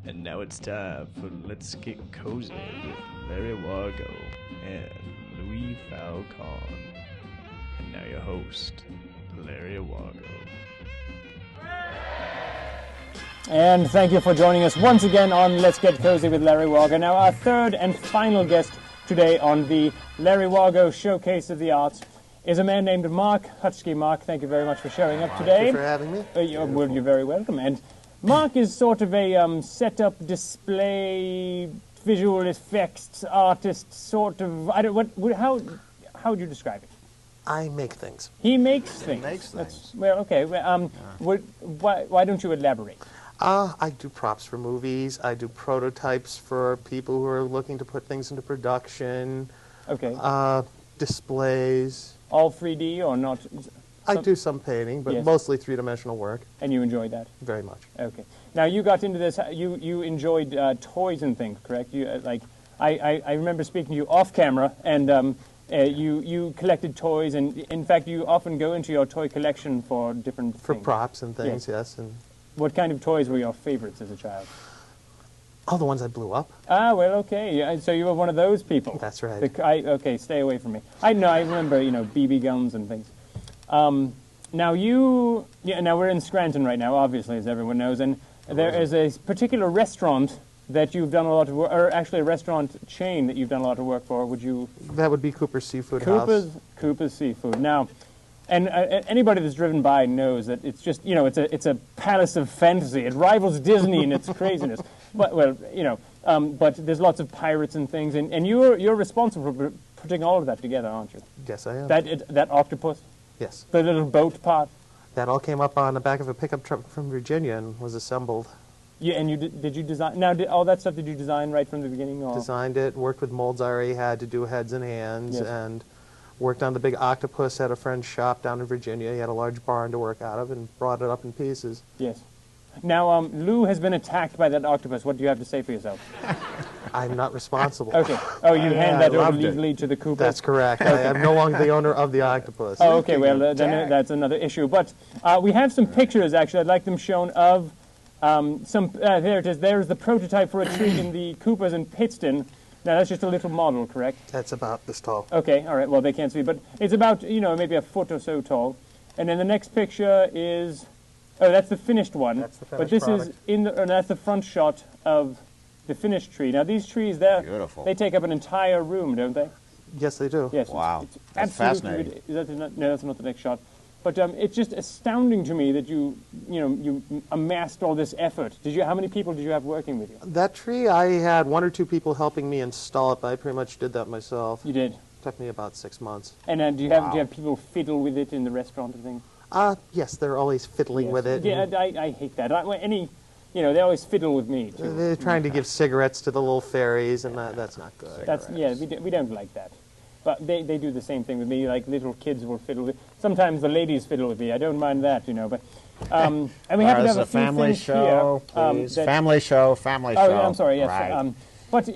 And now it's time for Let's Get Cozy with Larry Wargo and Louis Falcon. And now your host, Larry Wargo. And thank you for joining us once again on Let's Get Cozy with Larry Wargo. Now our third and final guest today on the Larry Wargo Showcase of the Arts is a man named Mark Hutzky. Mark, thank you very much for showing up today. Thank you for having me. You're very welcome. And Mark is sort of a setup, display, visual effects artist, sort of. How would you describe it? I make things. He makes things. Well, okay. Why don't you elaborate? I do props for movies. I do prototypes for people who are looking to put things into production. Okay. Displays. All 3D or not? I do some painting, but yes. Mostly three-dimensional work. And you enjoy that? Very much. Okay. Now you got into this. You enjoyed toys and things, correct? You I remember speaking to you off camera, and you collected toys, and in fact you often go into your toy collection for different things. For props and things, yes. And what kind of toys were your favorites as a child? all the ones I blew up. Ah, well, okay. Yeah, so you were one of those people. That's right. Okay, stay away from me. I remember, BB guns and things. Now we're in Scranton right now, obviously, as everyone knows, and there is a particular restaurant that you've done a lot of work, or actually a restaurant chain that you've done a lot of work for. Would you? That would be Cooper's Seafood House. Cooper's Seafood. Now, and anybody that's driven by knows that it's just, it's a palace of fantasy. It rivals Disney in its craziness. But there's lots of pirates and things, and you're responsible for putting all of that together, aren't you? Yes, I am. That octopus. Yes. The little boat part. That all came up on the back of a pickup truck from Virginia and was assembled. Yeah, and did you design? Now, all that stuff did you design right from the beginning? Or? Designed it, worked with molds I already had to do heads and hands, yes. And worked on the big octopus at a friend's shop down in Virginia. He had a large barn to work out of and brought it up in pieces. Yes. Now, Lou has been attacked by that octopus. What do you have to say for yourself? I'm not responsible. Okay. Oh, you hand that over legally to the Coopers? That's correct. I am no longer the owner of the octopus. Oh, okay. Well, then that's another issue. But we have some pictures, actually. I'd like them shown of there it is. There's the prototype for a tree in the Coopers in Pittston. Now, that's just a little model, correct? That's about this tall. Okay. All right. Well, they can't see. But it's about, maybe a foot or so tall. And then the next picture is... Oh, that's the finished one. That's the finished But this product. and that's the front shot of the finished tree. Now, these trees, Beautiful. they take up an entire room, don't they? Yes, they do. Yes. Wow. It's That's absolutely fascinating. No, that's not the next shot. But it's just astounding to me that you amassed all this effort. How many people did you have working with you? That tree, I had one or two people helping me install it, but I pretty much did that myself. You did. Took me about 6 months. And do you have people fiddle with it in the restaurant and things? Yes, they're always fiddling Yes. with it. Yeah, I hate that. They always fiddle with me too. They're trying to give cigarettes to the little fairies, and that's not good. We don't like that. But they do the same thing with me. Like little kids will fiddle with. Sometimes the ladies fiddle with me. I don't mind that, But and we happen to have a few family things show, here. please. Family show. Oh, yeah, I'm sorry. Yes. Right. But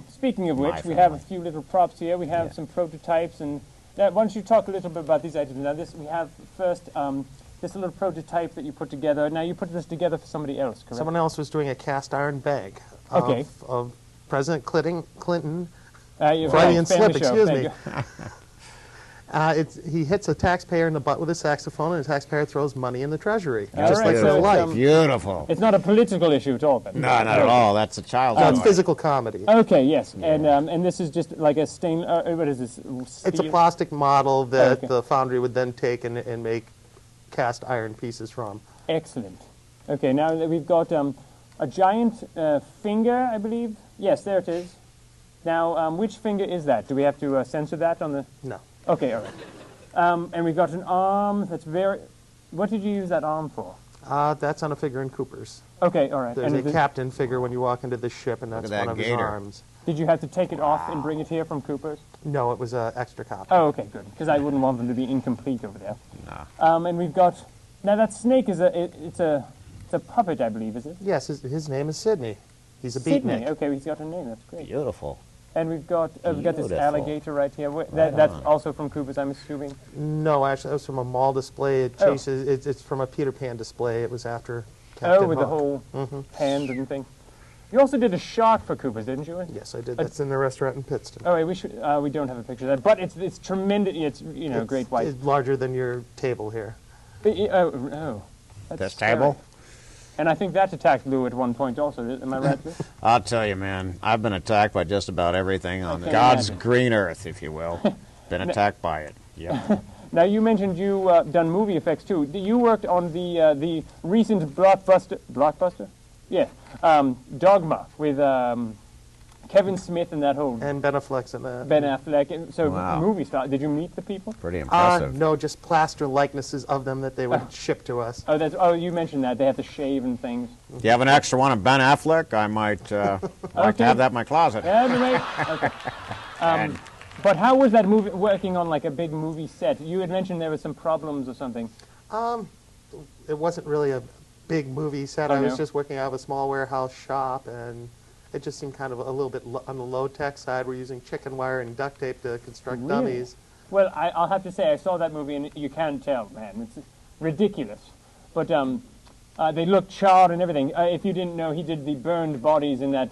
speaking of which, we have a few little props here. We have some prototypes, and why don't you talk a little bit about these items? Now, we have first this little prototype that you put together. Now, you put this together for somebody else, correct? Someone else was doing a cast iron bag of President Clinton. Freudian slip, excuse me. He hits a taxpayer in the butt with a saxophone, and the taxpayer throws money in the treasury, just like real life. Beautiful. It's not a political issue at all, then. No, not at all. That's a child's It's toy. physical comedy. Okay, yes, and this is just like a stain. What is this? Steel? It's a plastic model that the foundry would then take and make cast iron pieces from. Excellent. Okay, now we've got a giant finger, I believe. Yes, there it is. Now, which finger is that? Do we have to censor that on the... No. Okay, all right. And we've got an arm that's very... What did you use that arm for? That's on a figure in Cooper's. Okay, all right. There's a captain figure when you walk into the ship, and that's one of his arms. Did you have to take it off and bring it here from Cooper's? No, it was an extra copy. Oh, okay, good. Because I wouldn't want them to be incomplete over there. No. And we've got... Now, that snake is it's a puppet, I believe, is it? Yes, his name is Sidney. He's a Sydney. beatnik. Okay, he's got a name. That's great. Beautiful. And we've got this Beautiful. alligator right here. That's also from Cooper's, I'm assuming. No, actually, that was from a mall display. It chases. It's from a Peter Pan display. It was after Captain with the Hook. whole hand and thing. You also did a shot for Cooper's, didn't you? Yes, I did. That's in the restaurant in Pittston. Oh, wait, we don't have a picture of that, but it's tremendous. It's great white. It's larger than your table here. That's This scary. table? And I think that attacked Lou at one point also. Am I right? Lou? I'll tell you, man, I've been attacked by just about everything on God's green earth, if you will. Been attacked by it. Yep. Now, you mentioned you done movie effects, too. You worked on the recent blockbuster? Yeah. Dogma with Kevin Smith and that whole... And Ben Affleck's in that. Ben Affleck. So, Wow. movie star. Did you meet the people? Pretty impressive. No, just plaster likenesses of them that they would ship to us. Oh, you mentioned that. They have to shave and things. Do you have an extra one of Ben Affleck? I might like to have that in my closet. Yeah, okay. But how was that movie working on like a big movie set? You had mentioned there were some problems or something. It wasn't really a big movie set. I was just working out of a small warehouse shop, and it just seemed kind of a little bit on the low-tech side. We're using chicken wire and duct tape to construct dummies. Well, I'll have to say, I saw that movie, and you can't tell, man. It's ridiculous. But they look charred and everything. If you didn't know, he did the burned bodies in that,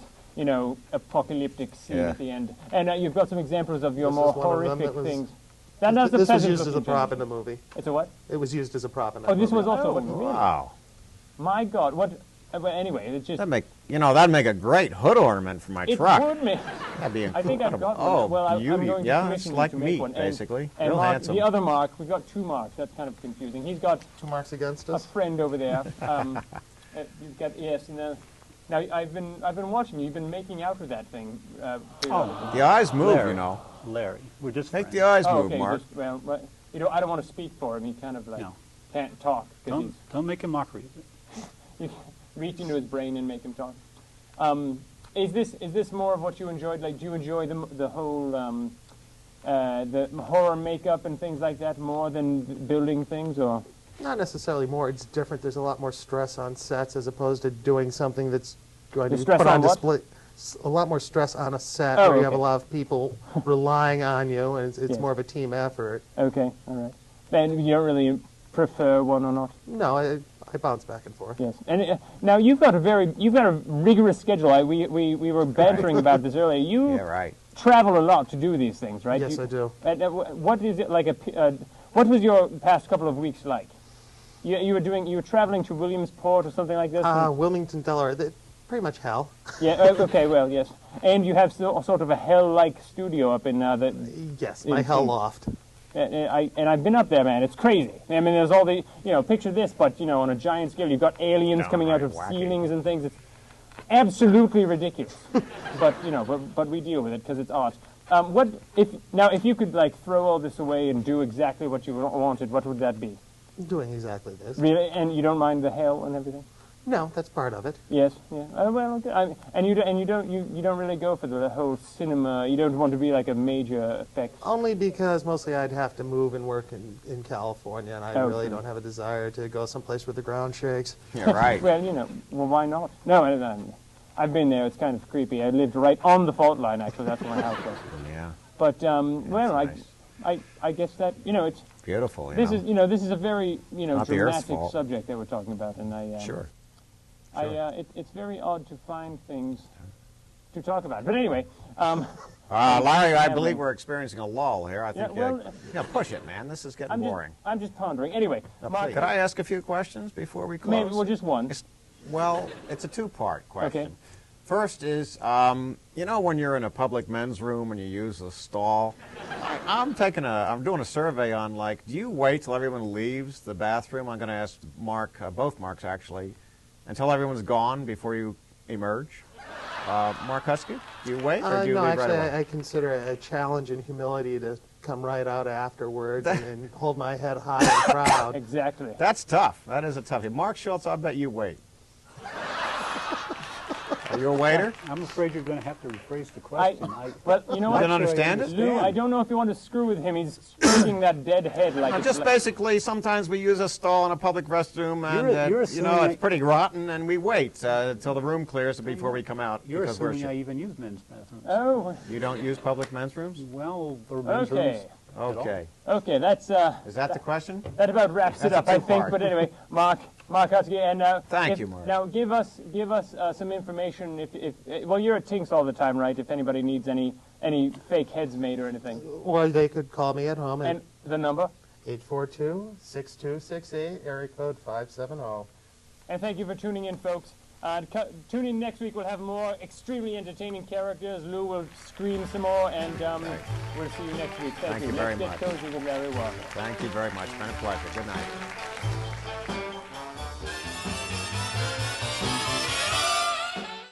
apocalyptic scene at the end. And you've got some examples of your more horrific things. This was used as a prop in the movie. It's a what? It was used as a prop in the movie. Oh, this was also... Wow. My God, what... Well, anyway, it's just... That'd make a great hood ornament for my truck. It would make... That'd be incredible. I think I've got one. Oh, well, I'm going to it's commission like to make meat, one. basically. And Real Mark, handsome. the other Mark, we've got two Marks. That's kind of confusing. He's got 2 marks against a us. friend over there. You've got now I've been watching you. You've been making out with that thing. The eyes move, Larry, we're just Make friends. the eyes move, okay, Mark. I don't want to speak for him. He kind of can't talk. Don't make a mockery of it. You reach into his brain and make him talk. Is this more of what you enjoyed? Like, do you enjoy the whole the horror makeup and things like that more than building things, or? Not necessarily more. It's different. There's a lot more stress on sets as opposed to doing something that's going to be put on display. A lot more stress on a set where you have a lot of people relying on you, and it's more of a team effort. Okay, all right. And you don't really prefer one or not? No, I bounce back and forth. Yes, and now you've got a rigorous schedule. We were bantering about this earlier. You travel a lot to do these things, right? Yes, I do. What is it like? What was your past couple of weeks like? You were traveling to Williamsport or something like this? Wilmington, Delaware. Pretty much hell. Yeah. Okay. Well, yes. And you have sort of a hell-like studio up in the. Yes, my hell loft. And I've been up there, man. It's crazy. I mean, there's all the picture this, but on a giant scale, you've got aliens coming out of ceilings and things. It's absolutely ridiculous. but we deal with it because it's art. If you could throw all this away and do exactly what you wanted, what would that be? Doing exactly this. Really? And you don't mind the hell and everything? No, that's part of it. Yes, yeah. Well, okay. And you don't really go for the whole cinema. You don't want to be like a major effect. Only because mostly I'd have to move and work in California, and I really don't have a desire to go someplace where the ground shakes. Yeah, right. Well, why not? No, I've been there. It's kind of creepy. I lived right on the fault line. Actually, that's where my house was. Yeah. But Nice. I guess that it's beautiful. This is a very dramatic subject that we're talking about, and Sure. It's very odd to find things to talk about. But anyway, Larry, I believe we're experiencing a lull here. I think. Yeah, push it, man. This is getting boring. I'm just pondering. Anyway, Mark, could I ask a few questions before we close? Maybe just one. It's a two-part question. Okay. First is, when you're in a public men's room and you use a stall, I'm doing a survey on do you wait till everyone leaves the bathroom? I'm going to ask Mark, both Marks actually, until everyone's gone before you emerge. Mark Hutzky, do you wait or do you leave right away? I consider it a challenge and humility to come right out afterwards and hold my head high and proud. Exactly. That's tough. That is a toughie. Mark Schultz, I bet you wait. Are you a waiter? I'm afraid you're going to have to rephrase the question. Well, you know what? You didn't understand it? Lou, I don't know if you want to screw with him. He's stroking that dead head basically, sometimes we use a stall in a public restroom, and it's pretty rotten, and we wait until the room clears before we come out. You're assuming I even use men's bathrooms. Oh. You don't use public men's rooms? Well, they're men's rooms. Okay. Okay, that's... Is that the question? That about wraps it up, I think. But anyway, Mark, Mark Hutzky, and thank you, Mark. Now give us some information. If well, you're at Tinks all the time, right? If anybody needs any fake heads made or anything. Or they could call me at home. And the number? 842-6268, area code 570. And thank you for tuning in, folks. Tune in next week. We'll have more extremely entertaining characters. Lou will scream some more, and we'll see you next week. Thank you very much. Let's get cozy with Larry Wargo. Thank you very much. It's been a pleasure. Good night.